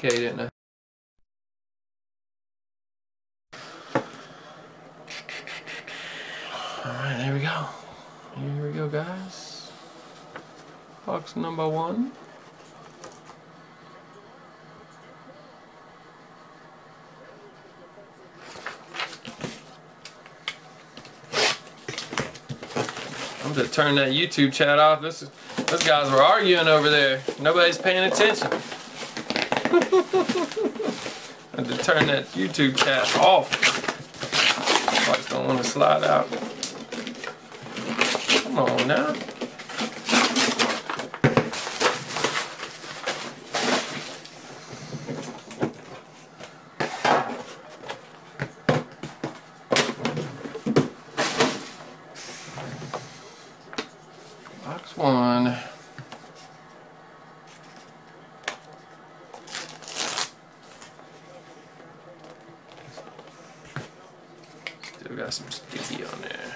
Okay, didn't I? Alright, there we go. Here we go, guys. Box number 1. I'm gonna turn that YouTube chat off. Those guys were arguing over there. Nobody's paying attention. I had to turn that YouTube chat off. I just don't want to slide out. Come on now. Box 1. Still got some sticky on there.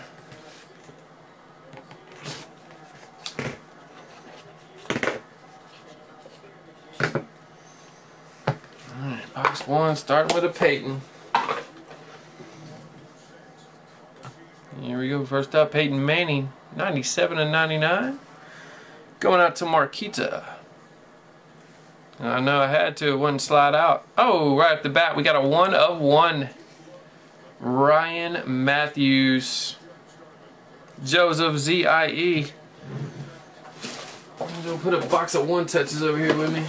Alright, box 1, starting with a Peyton. Here we go, first up, Peyton Manning, 97/99. Going out to Marquita. I know I had to, it wouldn't slide out. Oh, right at the bat, we got a 1 of 1. Ryan Matthews. Joseph Z.I.E. I'm gonna put a box of 1 touches over here with me.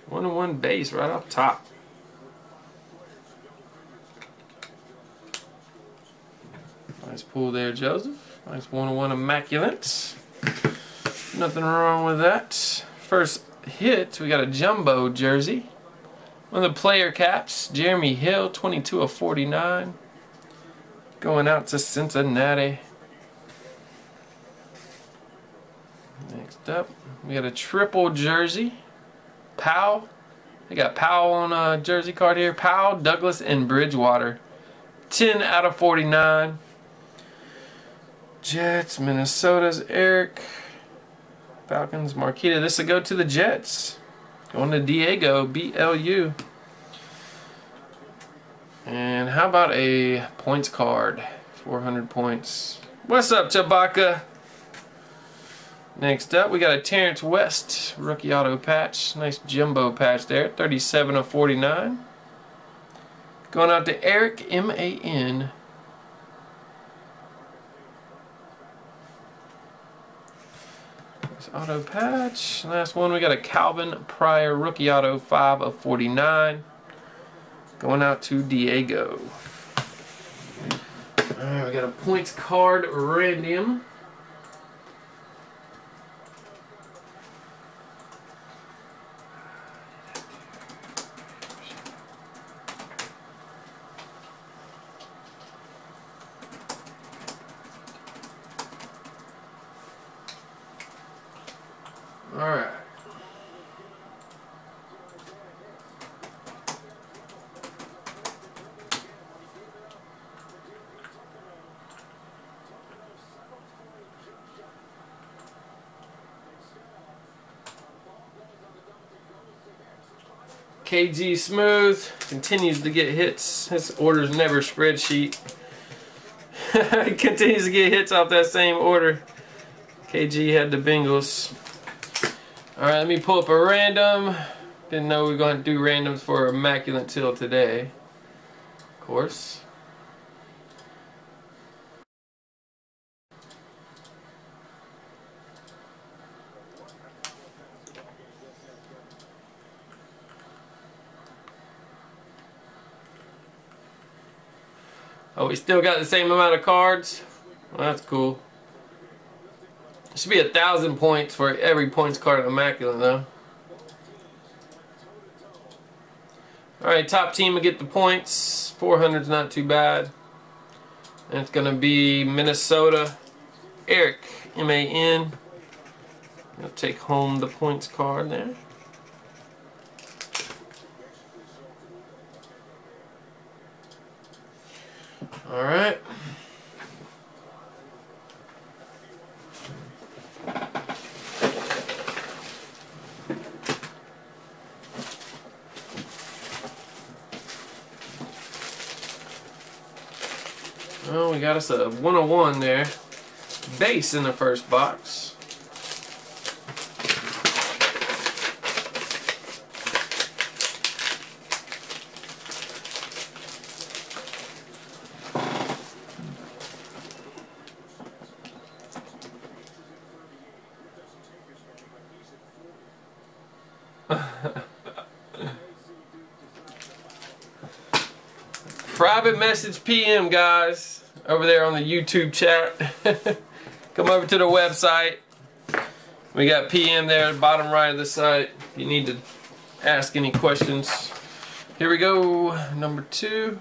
One on one base right up top. Nice pull there, Joseph. Nice 1-on-1 Immaculate. Nothing wrong with that. First hit, we got a jumbo jersey. One of the player caps, Jeremy Hill, 22/49. Going out to Cincinnati. Next up, we got a triple jersey. Powell. They got Powell on a jersey card here. Powell, Douglas, and Bridgewater. 10/49. Jets, Minnesota's Eric. Falcons, Marquita. This will go to the Jets. Going to Diego, BLU. And how about a points card? 400 points. What's up, Chewbacca? Next up, we got a Terrence West rookie auto patch. Nice jumbo patch there, 37/49. Going out to Eric, M-A-N. Nice auto patch. Last one, we got a Calvin Pryor rookie auto, 5/49. Going out to Diego. Alright, we got a points card random. Alright. KG Smooth continues to get hits. His order's never spreadsheet. He continues to get hits off that same order. KG had the Bengals. Alright, let me pull up a random. Didn't know we were going to do randoms for Immaculate till today. Of course. Oh, we still got the same amount of cards? Well, that's cool. It should be 1,000 points for every points card in Immaculate, though. Alright, top team will get the points. 400's not too bad. And it's going to be Minnesota. Eric, M-A-N. I'll take home the points card there. Alright. Well, we got us a 101 there. Base in the first box. Private message PM, guys, over there on the YouTube chat. Come over to the website. We got PM there at the bottom right of the site if you need to ask any questions. Here we go, number 2.